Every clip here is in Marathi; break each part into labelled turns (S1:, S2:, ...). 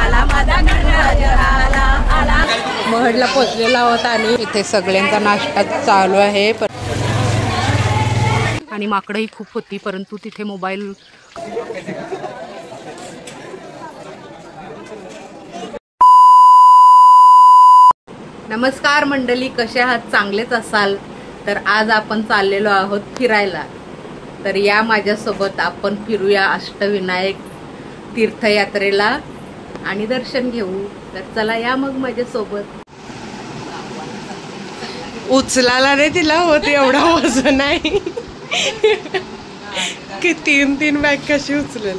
S1: आला माझा गणराज आला आला। महडला पोचलेला आहोत आणि इथे सगळ्यांचा नाश्ता चालू आहे आणि माकडंही खूप होती, परंतु तिथे मोबाईल नमस्कार मंडळी, कसे आहात? चांगलेच असाल तर आज आपण चाललेलो आहोत फिरायला। तर या माझ्यासोबत आपण फिरूया अष्टविनायक तीर्थयात्रेला आणि दर्शन घेऊ। तर चला या मग माझ्यासोबत।
S2: उचलायला नाही तिला होत एवढा वजन आहे की तीन बॅग कशी उचलेल?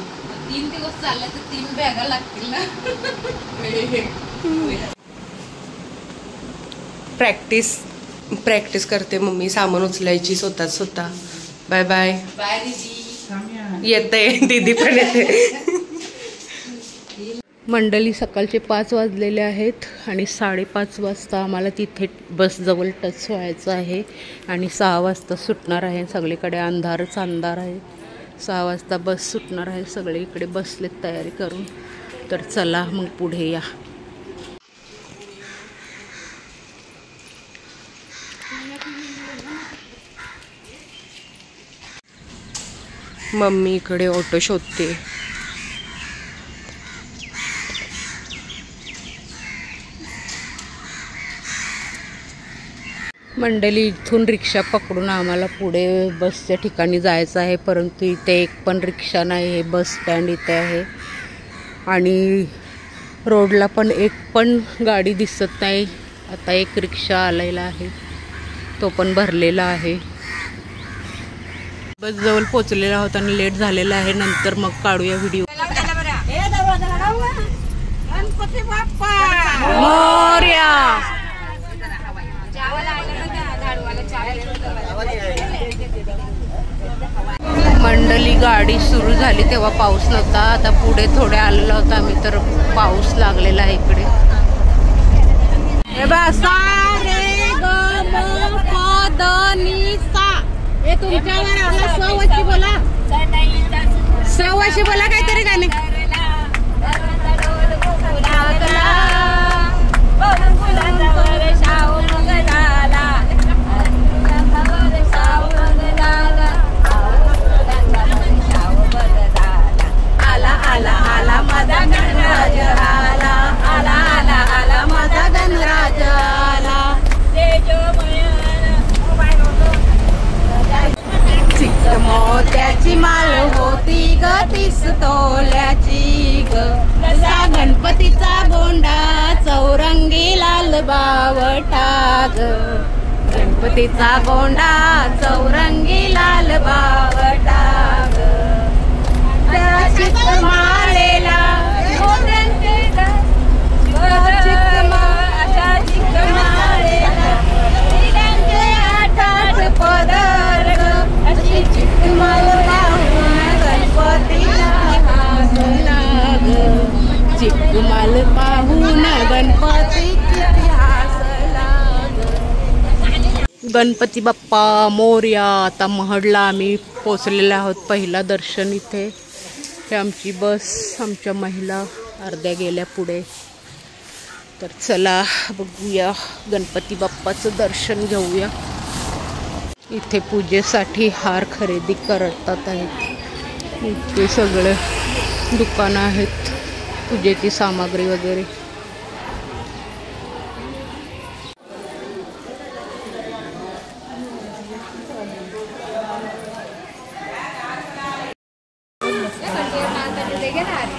S1: 3 दिवस चालले तर 3 बॅगा लागतील ना।
S2: प्रॅक्टिस करते मम्मी सामान उचलायची स्वतः। बाय बाय
S1: बाय दीदी।
S2: येते दीदी पण येते।
S1: मंडळी सकाळचे 5 वाजलेले आहेत आणि 5:30 वाजता आम्हाला तिथे बस जवळ टच व्हायचं आहे आणि 6 वाजता सुटणार आहे। सगळीकडे अंधारच अंधार आहे। 6 वाजता बस सुटणार आहे। सगळे इकडे बसलेत तयारी करून। तर चला मग पुढे या।
S2: मम्मी इकडे ऑटो शोधते।
S1: मंडळी इथून रिक्षा पकडून आम्हाला पुढे बसच्या ठिकाणी जायचं आहे, परंतु इथे एक पण रिक्षा नाही आहे। बस स्टँड इथे आहे आणि रोडला पण एक पण गाडी दिसत नाही। आता एक रिक्षा आलेला आहे, तो पण भरलेला आहे। बस जवळ पोचलेला आहोत आणि लेट झालेला आहे। नंतर मग काढूया व्हिडिओ। गणपती बाप्पा मोरया। मंडळी गाडी सुरू झाली तेव्हा पाऊस नव्हता। आता पुढे थोडे आलेला होता आम्ही तर पाऊस लागलेला आहे इकडे। हे तुमच्यावर आला सवाशी बोला, सवाशी बोला काहीतरी गाणे। आला आला आला माझा गणराज आला आला आला आला माझा गणराज आला। मोत्याची माळ होती ग 30 तोल्याची ग, तसा गणपतीचा गोंडा चौरंगी लाल बावटा ग, गणपतीचा गोंडा चौरंगी लाल बावटा ग। माळेला चिकमाल पाहून गणपती गणपती बाप्पा मोरया। आता महडला आम्ही पोचलेलो आहोत। पहिला दर्शन इथे। हे आमची बस, आमच्या महिला अर्ध्या गेल्या पुढे। तर चला बघूया गणपती बाप्पाचं दर्शन घेऊया। इथे पूजेसाठी हार खरेदी करतात आहेत। इथे सगळे दुकानं आहेत, पूजेची सामग्री वगैरे।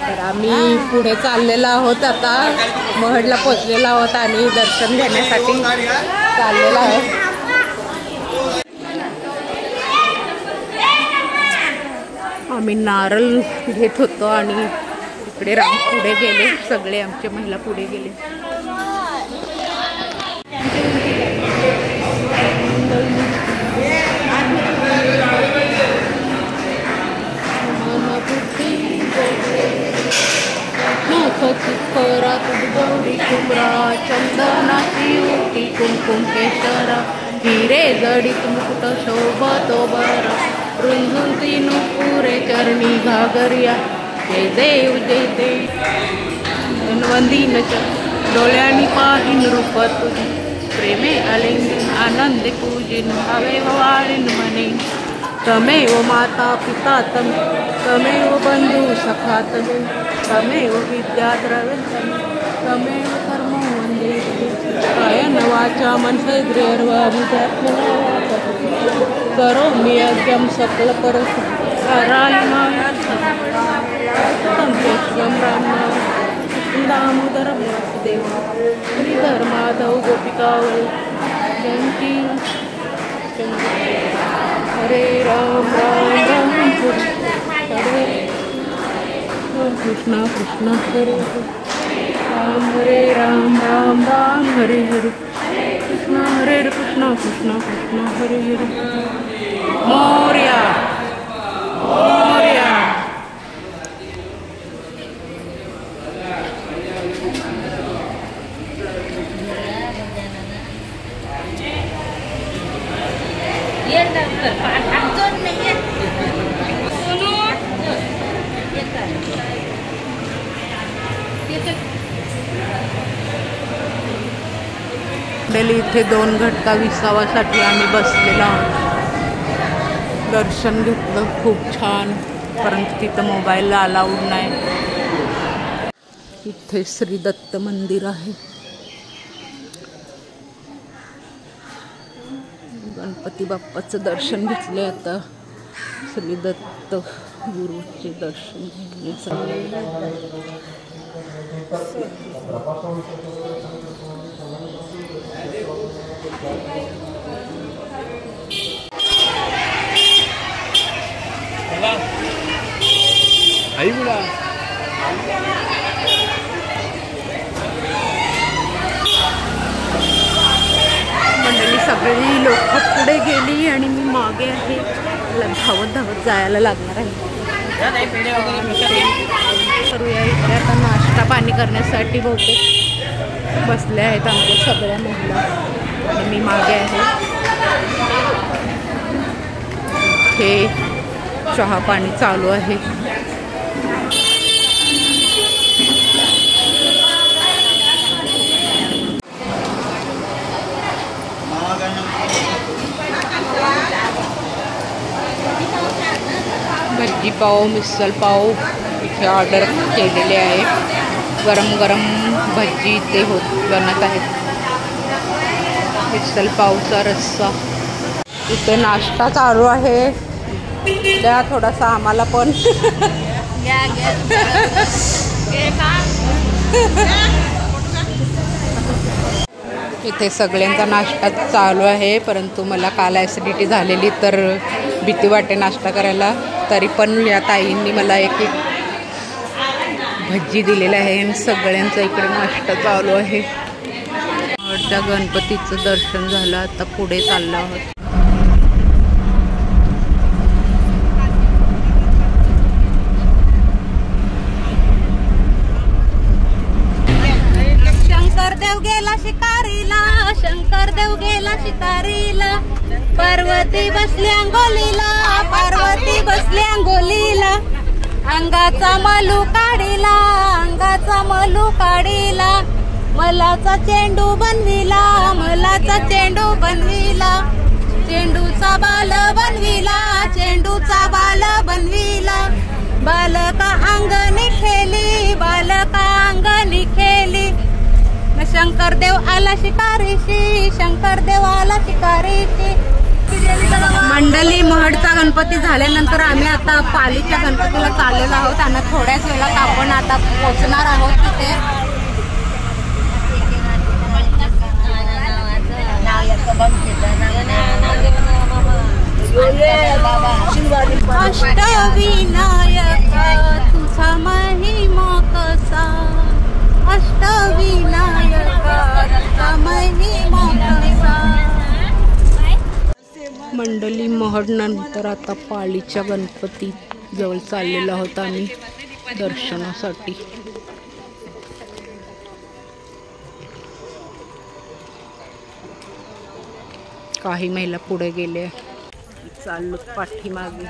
S1: तर आम्ही पुढे चाललेलो आहोत। आता महडला पोचलेलो आहोत आणि दर्शन घेण्यासाठी चाललेलो आहे। आम्ही नारळ घेत होतो आणि इकडे राम पुढे गेले, सगळे आमचे महिला पुढे गेले। चंदनाची उटी कुंकुम केशरा, हिरे जडित मुकुट शोभतो बरा, रुंजुंती नुपुरे चरणी घागरिया, जय देव जय देव। वंदीन डोळ्यांनी पाहिन रूप तुझी प्रेमे आलिंग आनंद पूजिन हवे वाळीन मने तमेव माता पिता तमेव बंधू सखा तमेव विद्या द्रव्य तमेव कर्म वंदे कायन वाचा मनसेंद्रियर्वाभूतात्मना करोमि यज्ञं सकल परस्परायणायं दामोदरं वासुदेव श्रीधर्माधव गोपिकावै जयन्ती हरे राम राम राम हरे कृष्ण कृष्ण हरे राम हरे राम राम राम हरे हरे कृष्ण हरे कृष्ण कृष्ण कृष्ण हरे हरे मोरया मोरया इथे 2 घटका विसावासाठी आम्ही बसलेलो आहोत. दर्शन घेतलं खूप छान, परंतु तिथं मोबाईलला अलाउड नाही. इथे श्री दत्त मंदिर आहे. गणपती बाप्पाचं दर्शन घेतले. आता श्री दत्त गुरुचे दर्शन घेण्यासाठी मंडळी सगळी लोक पुढे गेली आणि मी मागे आहे. मला धावत धावत जायला लागणार आहे. करूया. इथे आता नाश्ता पाणी करण्यासाठी बहुतेक बसले आहेत आमच्या सगळ्या महिला आणि मी मागे आहे. हे चहा पाणी चालू आहे. भजी पाव मिसळ पाव इथे ऑर्डर केलेले आहे. गरम गरम भजी इथे बनत आहेत. मिसळ पावचा रस्सा. इथे नाश्ता चालू आहे. द्या थोडासा आम्हाला पण. इथे सगळ्यांचा नाश्ता चालू आहे, परंतु मला काल ॲसिडिटी झालेली तर भीती वाटते नाश्ता करायला. तरी पण या ताईंनी मला एक भजी दिलेलं आहे आणि सगळ्यांचा इकडे नाश्ता चालू आहे. त्या गणपतीचं दर्शन झालं. आता पुढे चाललो आहोत.
S3: शंकरदेव गेला शिकारीला, शंकरदेव गेला शिकारीला, पार्वती बसली अंगोलीला, पार्वती बसली अंगोलीला, अंगाचा मलू काढीला, अंगाचा मलू काढीला, मलाचा चेंडू बनविला, मलाचा चेंडू बनविला, चेंडूचा बाल बनविला, चेंडूचा बाल बनविला, बालका अंगणी खेली, बालका अंगणी खेली, शंकरदेव आला शिकारीशी, शंकरदेव आला शिकारीशी. मंडळी महडचा गणपती झाल्यानंतर आम्ही आता पालीच्या गणपतीला चाललेलो आहोत आणि थोड्याच वेळात आपण आता पोहोचणार आहोत तिथे. अष्टविनायक तुझा महिमा कसा, अष्टविनायक तुझा महिमा कसा.
S1: मंडळी महड नंतर आता पालीच्या गणपती जवळ चाललेलो आहोत आम्ही दर्शनासाठी. काही महिला पुढे गेले, चाललो पाठीमागे.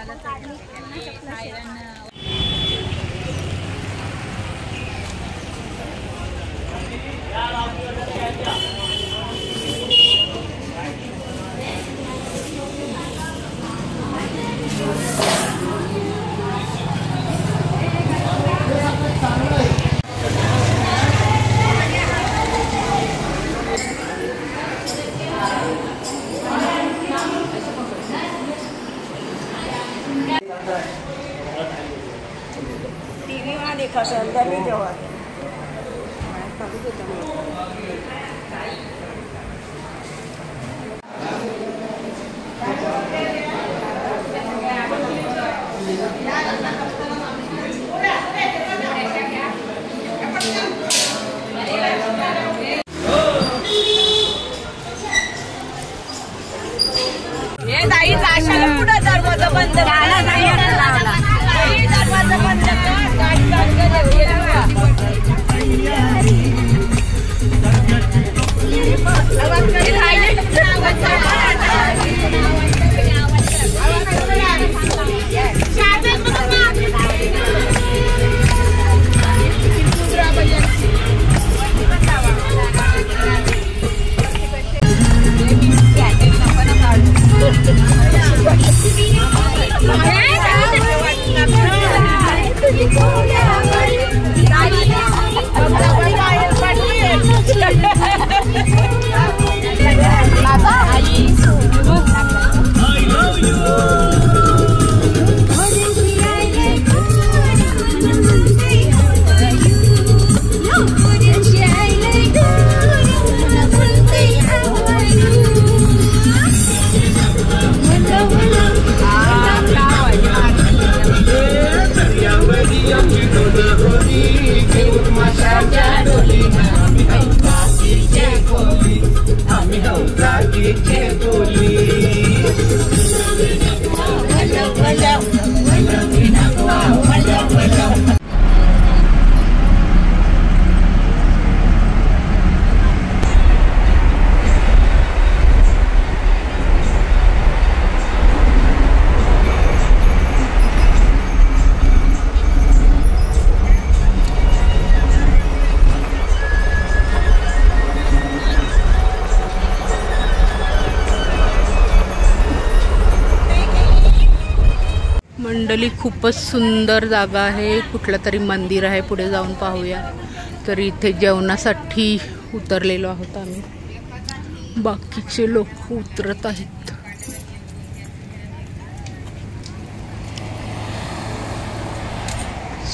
S3: दरवाजा बंद
S1: मंडली खूपच सुंदर जागा आहे. कुठलं तरी मंदिर आहे. पुढे जाऊन पाहूया. तर इथे जेवणासाठी उतरलेलो आहोत आम्ही. बाकीचे लोक उतरत आहेत.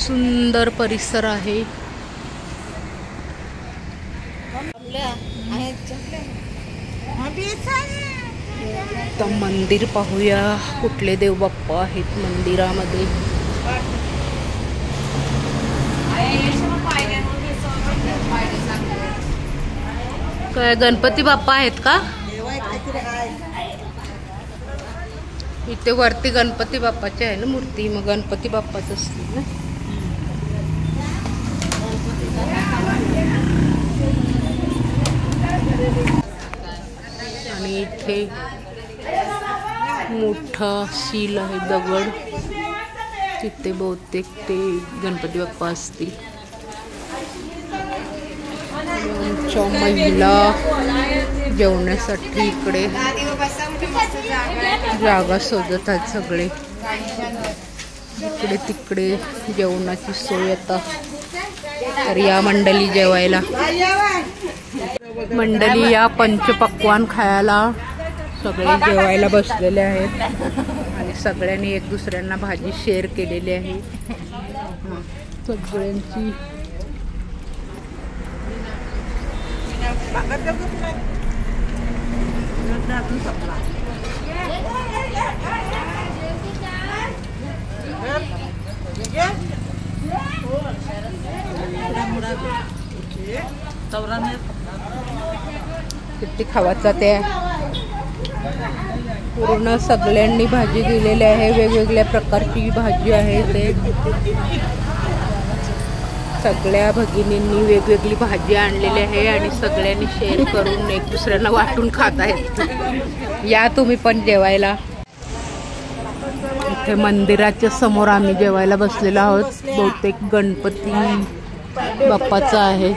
S1: सुंदर परिसर आहे. आता मंदिर पाहूया. कुठले देव बाप्पा आहेत मंदिरामध्ये. काय गणपती बाप्पा आहेत का? इथे वरती गणपती बाप्पाचे आहे ना मूर्ती. मग गणपती बाप्पाच असतील ना. आणि इथे मोठा शील आहे दगड. तिथे बहुतेक ते गणपती बाप्पा असतील. आमच्या महिला जेवण्यासाठी इकडे जागा शोधत आहेत सगळे. इकडे तिकडे जेवणाची सोय आता. तर या मंडळी जेवायला. मंडळी या पंचपक्वान खायला सगळे जेवायला बसलेले आहेत. आणि सगळ्यांनी एक दुसऱ्यांना भाजी शेअर केलेली आहे. सगळ्यांची किती खावाचा ते पूर्ण सगळ्यांनी भाजी दिलेली आहे. वेगवेगळ्या प्रकारची भाजी आहे. ते सगळ्या भगिनींनी वेगवेगळी भाजी आणलेली आहे आणि सगळ्यांनी शेअर करून एक दुसऱ्यांना वाटून खात आहेत. या तुम्ही पण जेवायला. इथे मंदिराच्या समोर आम्ही जेवायला बसलेलो आहोत. बहुतेक गणपती बाप्पाचा आहे.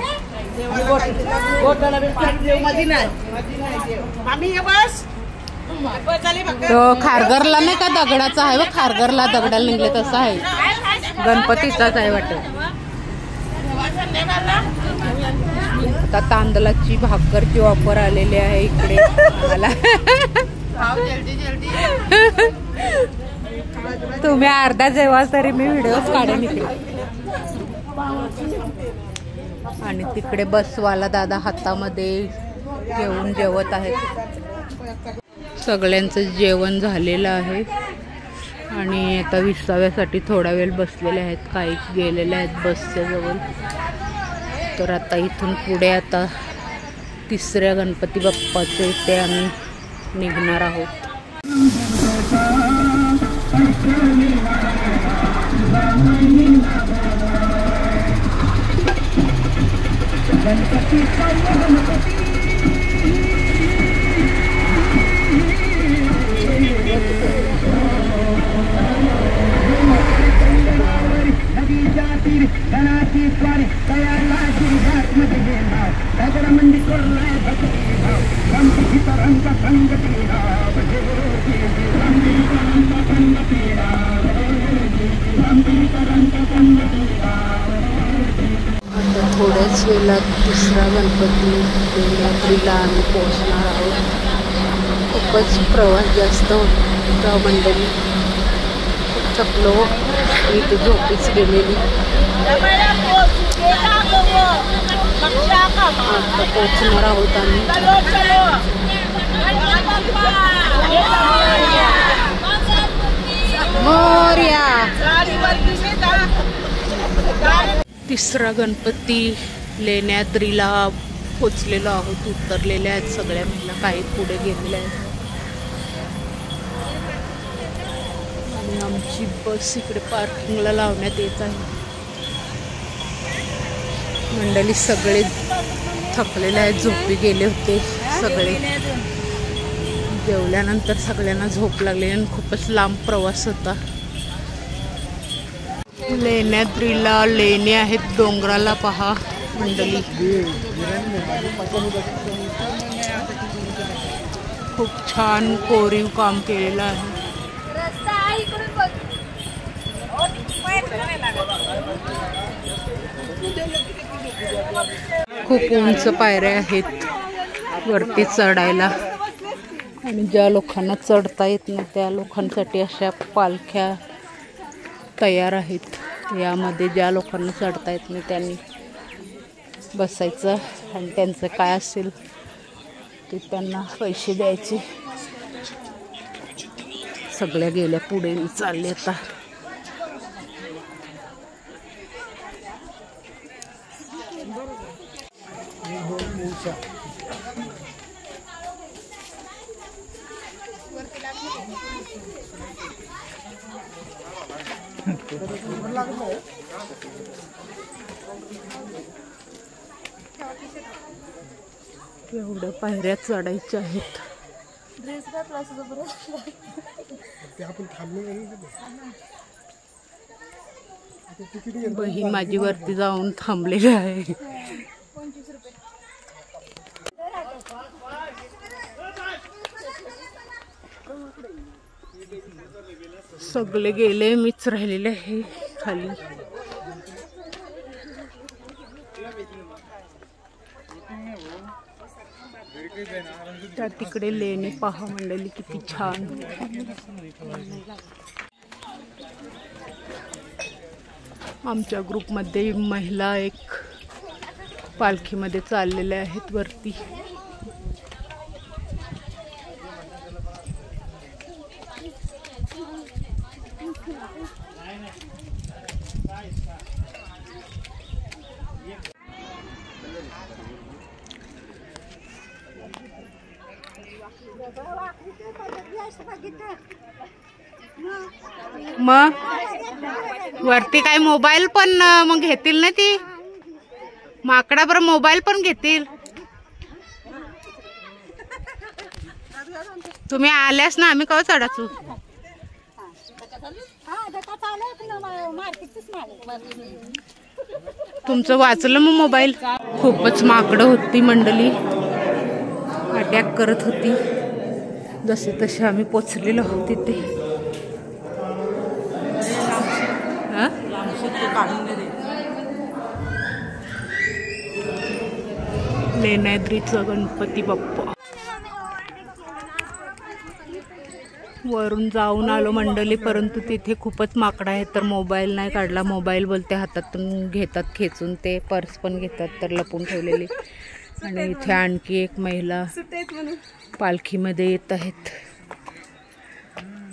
S1: तो खारघरला नाही का दगडाचा आहे. खारघरला दगडाला निघले तसा आहे. गणपतीचाच आहे वाटत. आता तांदळाची भाकरची ऑफर आलेली आहे इकडे आम्हाला. तुम्ही अर्धा जेव्हा तरी मी व्हिडिओ काढेन इकडे. आणि तिकडे बसवाला दादा हातामध्ये घेऊन जेवत आहेत. सगळ्यांचं जेवण झालेलं आहे आणि आता विसाव्यासाठी थोडा वेळ बसलेले आहेत. काही गेलेले आहेत बसच्या जवळ. तर आता इथून पुढे आता तिसऱ्या गणपती बाप्पाच्या इथे आम्ही निघणार आहोत. थोड्याच वेळात तिसरा गणपती लेण्याद्रीला आम्ही पोहोचणार आहोत. खूपच प्रवास जास्त होता मंडळी. थकलो. मी तर झोपेच गेलेली. आता पोहोचणार आहोत आम्ही. मोरया. तिसरा गणपती लेण्याद्रीला पोचलेलो आहोत. उतरलेल्या आहेत सगळ्या महिला. काही पुढे गेलेल्या आहेत आणि आमची बस इकडे पार्किंगला लावण्यात येत आहे. मंडळी सगळे थकलेले आहेत. झोपी गेले होते सगळे. जेवल्यानंतर सगळ्यांना झोप लागली आणि खूपच लांब प्रवास होता. लेण्याद्रीला लेणे आहेत डोंगराला. पहा मंडळी, खूप छान कोरीव काम केलेलं आहे. खूप उंच पायऱ्या आहेत वरती चढायला आणि ज्या लोकांना चढता येत नाही त्या लोकांसाठी अशा पालख्या तयार आहेत. यामध्ये ज्या लोकांना चढता येत नाही त्यांनी बसायचं आणि त्यांचं काय असेल ते त्यांना पैसे द्यायचे. सगळ्या गेल्या पुढे चालले आता. एवढ्या पायऱ्या चढायच्या आहेत. बहीण माझी वरती जाऊन थांबलेली आहे. सगळे गेले, मीच राहिलेले आहे खाली. त्या तिकडे लेणी पहा मंडळी किती छान. आमच्या ग्रुपमध्ये महिला एक पालखीमध्ये चाललेल्या आहेत वरती. मग वरती काय मोबाईल पण मग घेतील ना ती माकडा. बरं मोबाईल पण घेतील. तुम्ही आल्यास ना आम्ही कवा चढाचू. तुमचं वाचलं मग मोबाईल. खूपच माकडं होती मंडळी. अटॅक करत होती. जसे तसे आम्ही पोचलेलो आहोत तिथे. लेण्याद्रीचा गणपती बाप्पा. वरून जाऊन आलो मंडली, परंतु तिथे खूपच माकडं आहेत तर मोबाईल नाही काढला. मोबाईल बोलते हातातून घेतात खेचून, ते पर्स पण घेतात तर लपून ठेवलेली. आणि इथे आणखी एक महिला पालखीमध्ये येत आहेत.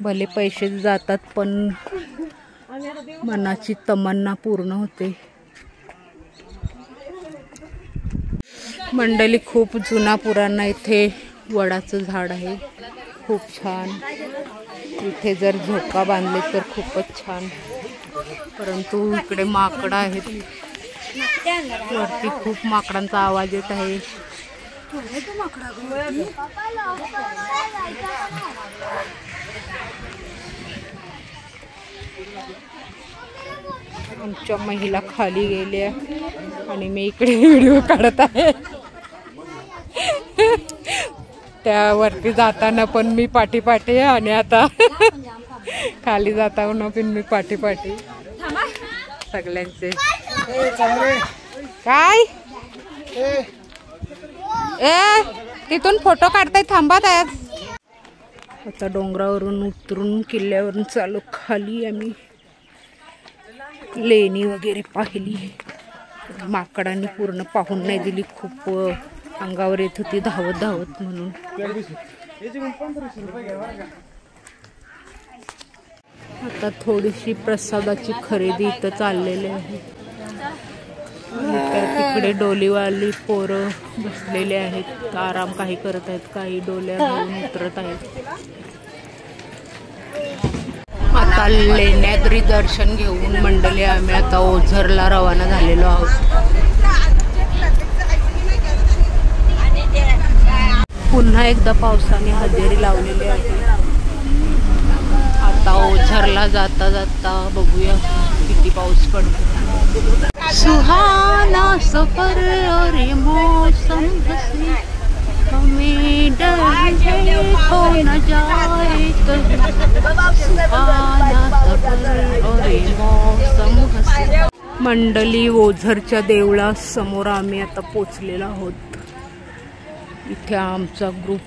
S1: भले पैसे जातात पण मनाची तमन्ना पूर्ण होते. मंडली खूप जुना पुराणा इथे वडाचं झाड आहे, खूप छान. इथे जर झोका बांधले तर खूपच छान, परंतु इकडे माकडं आहेत. वरती खूप माकडांचा आवाज येत आहे. आमच्या महिला खाली गेल्या आणि मी इकडे व्हिडिओ काढत आहे. त्यावरती जाताना पण मी पाठी आणि आता खाली जाताना पण मी पाठी सगळ्यांचे. काय तिथून फोटो काढताय, थांबा. आता डोंगरावरून उतरून किल्ल्यावरून चालू खाली. आम्ही लेणी वगैरे पाहिली. माकडांनी पूर्ण पाहून नाही दिली, खूप अंगावर येत होती धावत म्हणून. आता थोडीशी प्रसादाची खरेदी इथं चाललेली आहे. तिकडे डोलीवाली पोरं बसलेले आहेत, आराम काही करत आहेत, काही डोल्या घेऊन उतरत आहेत. आता लेण्याद्री दर्शन घेऊन मंडळी आम्ही आता ओझरला रवाना झालेलो आहोत. पुन्हा एकदा पावसाने हजेरी लावलेली आहे. आता ओझरला जाता बघूया किती पाऊस पडतो. सुहाना सफर और ये मौसम हसी, हमें डर है तो न जाए कहीं. सुहाना सफर और ये मौसम हसी. मंडली ओझरच्या देवळा समोर आम्ही आता पोचलेलो आहोत. इथे आमचा ग्रुप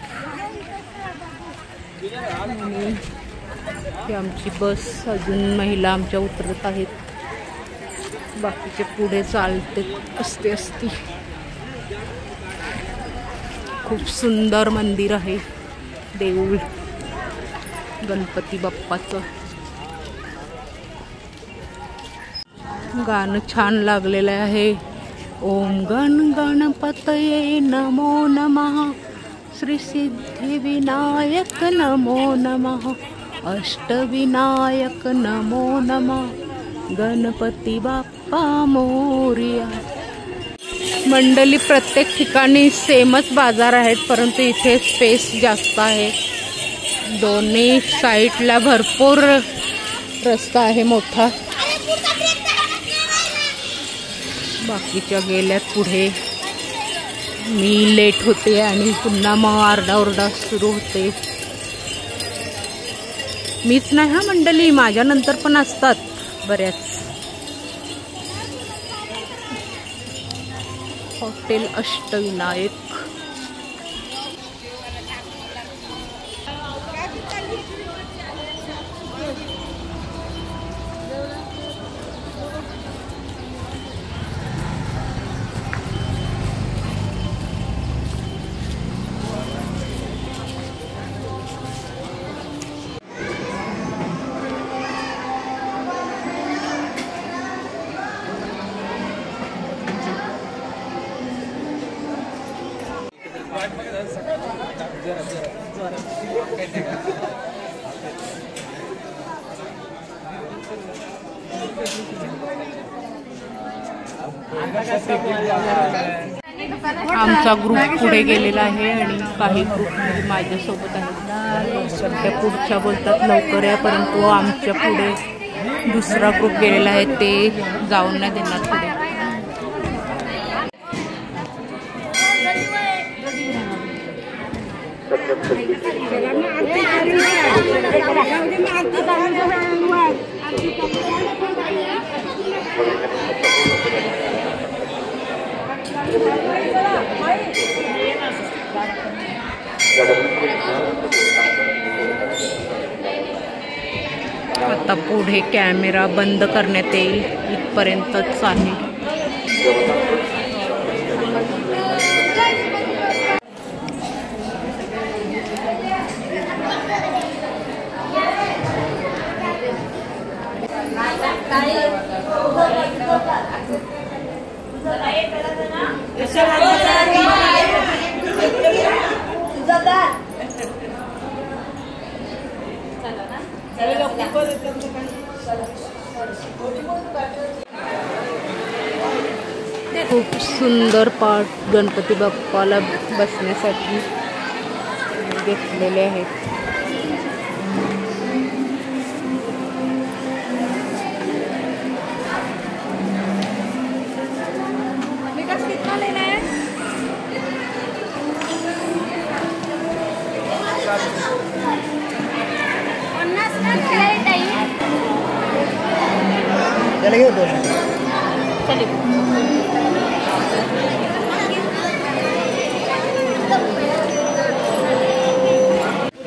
S1: आणि आमची बस, अजून महिला आमच्या उतरत आहेत. बाकीचे पुढे चालते असती. खूप सुंदर मंदिर आहे, देऊळ गणपती बाप्पाचं. गाणं छान लागलेलं आहे. ओम गण गणपतये नमो नमः, श्री सिद्धी विनायक नमो नमः, अष्टविनायक नमो नमः, गणपती बाप्पा मोरया. मंडली प्रत्येक ठिकाणी सेमच बाजार आहेत, परंतु इथे स्पेस जास्त आहे. दोन्ही साईडला भरपूर रस्ता आहे मोठा. बाकीच्या गेल्यात पुढे. मी लेट होते आणि पुन्हा मग आरडाओरडा सुरू होते. मीच नाही हा मंडळी, माझ्या नंतर पण असतात बऱ्याच. हॉटेल अष्टविनायक. आमचा ग्रुप पुढे गेलेला आहे आणि काही ग्रुप माझ्यासोबत आहेत. सध्या पुढच्या बोलतात लवकर या, परंतु आमच्या पुढे दुसरा ग्रुप गेलेला आहे, ते जाऊन नाही देणार पुढे. आता पुढे कॅमेरा बंद करण्यात येईल इथपर्यंतच आहे. खूप सुंदर पाट गणपती बाप्पाला बसण्यासाठी घेतलेले आहेत.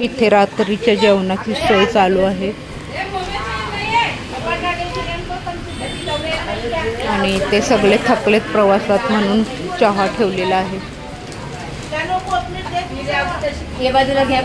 S1: इथे रात्रीच्या जेवणाची सोय चालू आहे आणि ते सगळे थकलेत प्रवासात म्हणून चहा ठेवलेला आहे.
S3: बाजूला घ्या